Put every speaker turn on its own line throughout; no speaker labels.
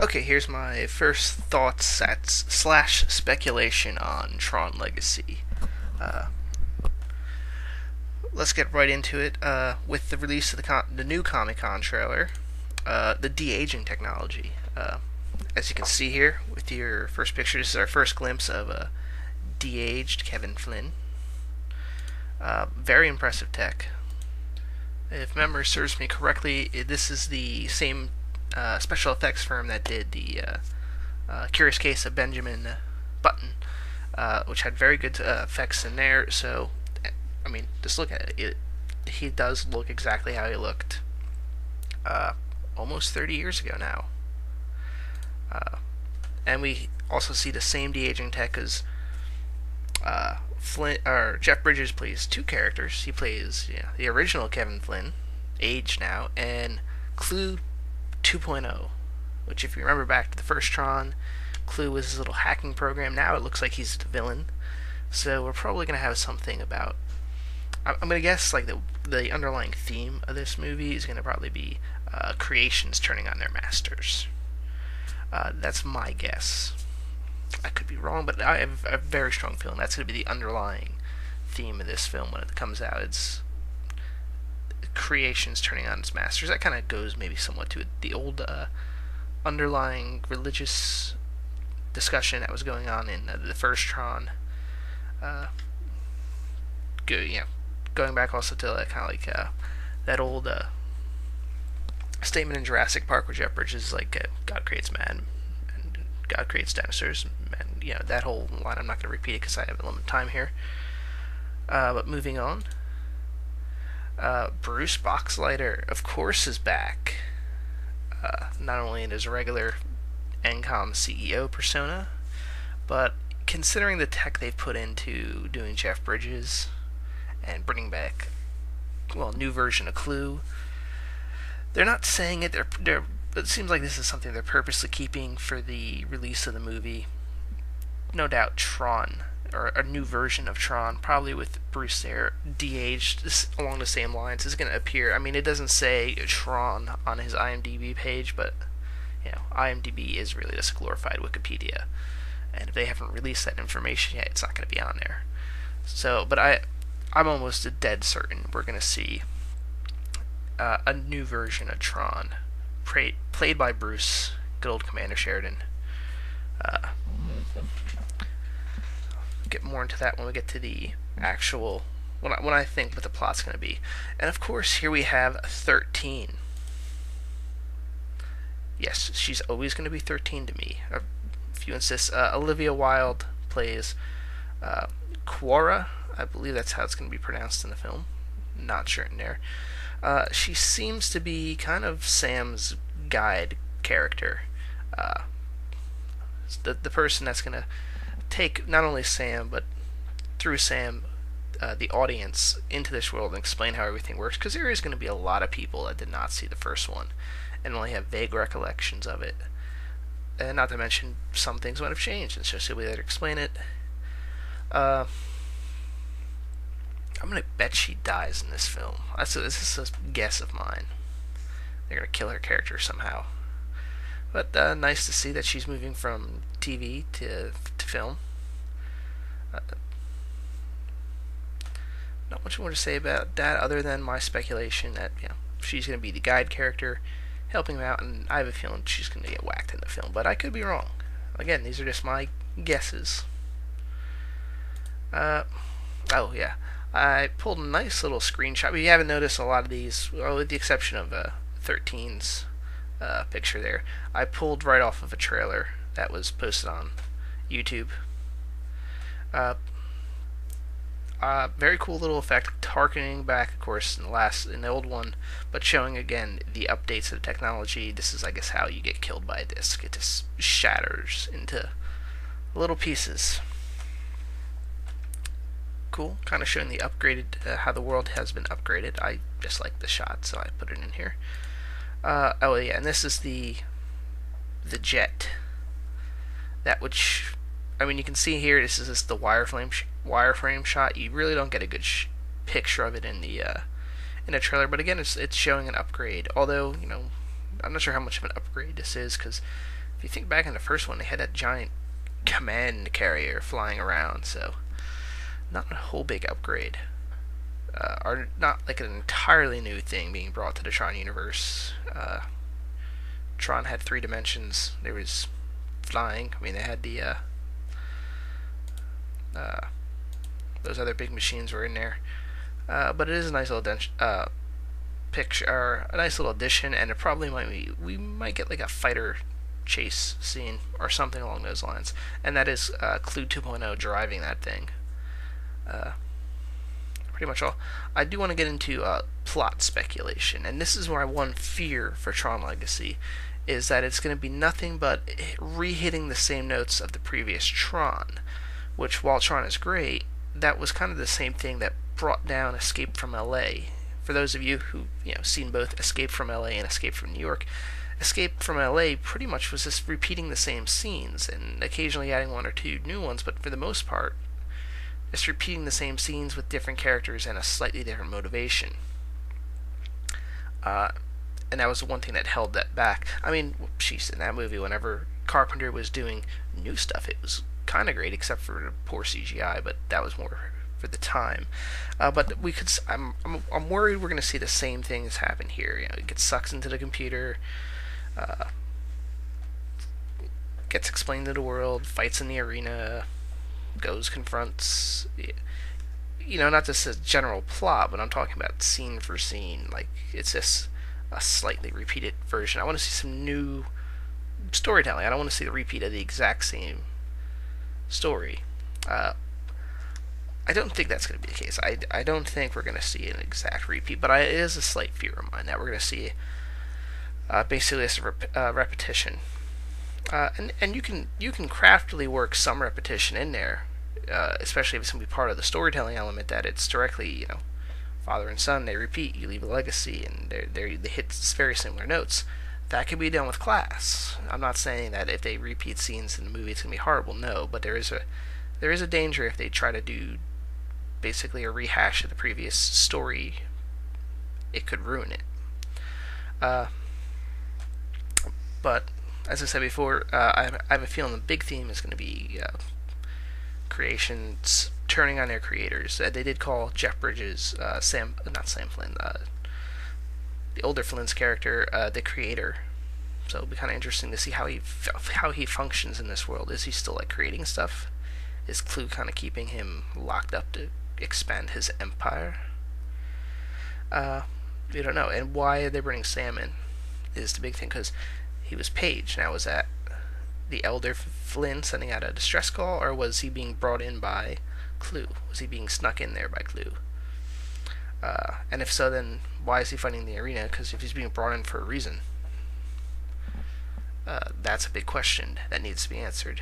Okay, here's my first thoughts at slash speculation on Tron Legacy. Uh, let's get right into it. With the release of the new Comic Con trailer, the de-aging technology. As you can see here with your first picture, this is our first glimpse of de-aged Kevin Flynn. Very impressive tech. If memory serves me correctly, this is the same special effects firm that did the Curious Case of Benjamin Button, which had very good effects in there. So, I mean, just look at it. He does look exactly how he looked almost 30 years ago now. And we also see the same de-aging tech as Flynn, or Jeff Bridges plays two characters. He plays the original Kevin Flynn, aged now, and Clue 2.0, which, if you remember back to the first Tron, Clue was his little hacking program. Now it looks like he's the villain. So we're probably going to have something about. I'm going to guess like the underlying theme of this movie is going to probably be creations turning on their masters. That's my guess. I could be wrong, but I have a very strong feeling that's going to be the underlying theme of this film when it comes out. It's creations turning on its masters. That kind of goes maybe somewhat to the old underlying religious discussion that was going on in the first Tron. Going back also to kind of like that old statement in Jurassic Park where Jeff Bridges is like, God creates man, and God creates dinosaurs, and that whole line. I'm not going to repeat it because I have a limited time here. But moving on, Bruce Boxleiter, of course, is back. Not only in his regular NCOM CEO persona, but considering the tech they've put into doing Jeff Bridges and bringing back, new version of Clue. They're not saying it. It seems like this is something they're purposely keeping for the release of the movie. No doubt Tron, or a new version of Tron, probably with Bruce there, de-aged along the same lines, is going to appear. I mean, it doesn't say Tron on his IMDb page, but IMDb is really just a glorified Wikipedia. And if they haven't released that information yet, it's not going to be on there. So, but I'm almost dead certain we're going to see a new version of Tron, played by Bruce, good old Commander Sheridan. Get more into that when we get to the actual, when I think what the plot's going to be. And of course, here we have 13. Yes, she's always going to be 13 to me. If you insist, Olivia Wilde plays Quora. I believe that's how it's going to be pronounced in the film. Not certain there. She seems to be kind of Sam's guide character. The person that's going to take not only Sam, but through Sam, the audience into this world and explain how everything works. Because there is going to be a lot of people that did not see the first one and only have vague recollections of it. And not to mention, some things might have changed. It's just the way they explain it. I'm gonna bet she dies in this film. This is a guess of mine. They're gonna kill her character somehow. But nice to see that she's moving from TV to film. Not much more to say about that other than my speculation that she's gonna be the guide character, helping him out, and I have a feeling she's gonna get whacked in the film. But I could be wrong. Again, these are just my guesses. Oh yeah. I pulled a nice little screenshot. We haven't noticed a lot of these, with the exception of 13's picture there. I pulled right off of a trailer that was posted on YouTube. Very cool little effect, harkening back, of course, in the old one, but showing again the updates of the technology. This is, I guess, how you get killed by a disc. It just shatters into little pieces. Cool, kind of showing the upgraded, how the world has been upgraded. I just like the shot, so I put it in here. Oh yeah, and this is the jet. That which, I mean, you can see here. This is just the wireframe shot. You really don't get a good picture of it in the trailer, but again, it's showing an upgrade. Although I'm not sure how much of an upgrade this is because if you think back in the first one, they had that giant command carrier flying around, so not a whole big upgrade. Or not like an entirely new thing being brought to the Tron universe. Tron had 3 dimensions. There was flying. I mean, they had the those other big machines were in there. But it is a nice little picture, or a nice little addition, and it probably might be, we might get like a fighter chase scene or something along those lines, and that is Clue 2.0 driving that thing. Pretty much all. I do want to get into plot speculation, and this is where one fear for Tron Legacy is that it's going to be nothing but re-hitting the same notes of the previous Tron, which, while Tron is great, that was kind of the same thing that brought down Escape from LA. For those of you who seen both Escape from LA and Escape from New York, Escape from LA pretty much was just repeating the same scenes and occasionally adding 1 or 2 new ones, but for the most part, it's repeating the same scenes with different characters and a slightly different motivation. And that was the one thing that held that back. I mean, in that movie, whenever Carpenter was doing new stuff, it was kind of great, except for the poor CGI, but that was more for the time. But we could. I'm worried we're going to see the same things happen here. It gets sucked into the computer, gets explained to the world, fights in the arena, confronts. Not just a general plot, but I'm talking about scene for scene. Like, it's just a slightly repeated version. I want to see some new storytelling. I don't want to see the repeat of the exact same story. I don't think that's going to be the case. I don't think we're going to see an exact repeat, but it is a slight fear of mine that we're going to see basically a repetition. And you can craftily work some repetition in there, especially if it's going to be part of the storytelling element, that it's directly, father and son, they repeat, you leave a legacy, and they hit very similar notes. That can be done with class. I'm not saying that if they repeat scenes in the movie it's going to be horrible, no, but there is a danger if they try to do basically a rehash of the previous story, it could ruin it. But as I said before, I have a feeling the big theme is going to be creations turning on their creators. They did call Jeff Bridges, not Sam Flynn, the older Flynn's character, the creator. So it'll be kind of interesting to see how he functions in this world. Is he still creating stuff? Is Clue kind of keeping him locked up to expand his empire? We don't know. And why are they bringing Sam in is the big thing, because he was paged. Now, was that the elder Flynn sending out a distress call, or was he being brought in by Clue? Was he being snuck in there by Clue? And if so, then why is he fighting the arena? Because if he's being brought in for a reason, that's a big question that needs to be answered.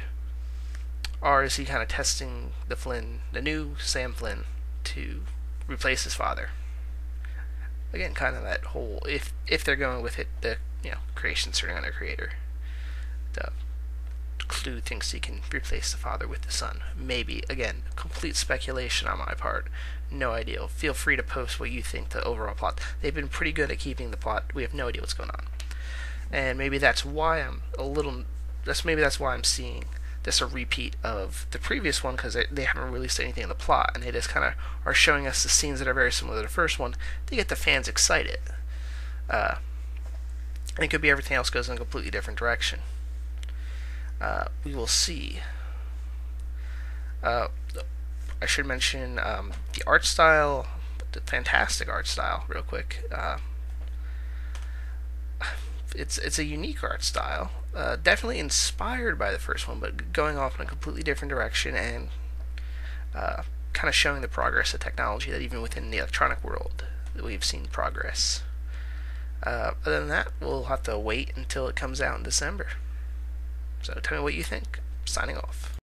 Or is he kind of testing the new Sam Flynn, to replace his father? Again, kind of that whole, if they're going with it, the creation turning on their creator. The Clue thinks he can replace the father with the son. Maybe. Again, complete speculation on my part. No idea. Feel free to post what you think the overall plot. They've been pretty good at keeping the plot. We have no idea what's going on. And maybe that's why that's why I'm seeing this a repeat of the previous one, because they haven't released anything in the plot, and they just kind of are showing us the scenes that are very similar to the first one to get the fans excited. And it could be everything else goes in a completely different direction. We will see. I should mention the art style, the fantastic art style, real quick. It's a unique art style, definitely inspired by the first one, but going off in a completely different direction, and kind of showing the progress of technology that even within the electronic world that we've seen progress. Other than that, we'll have to wait until it comes out in December. So tell me what you think. Signing off.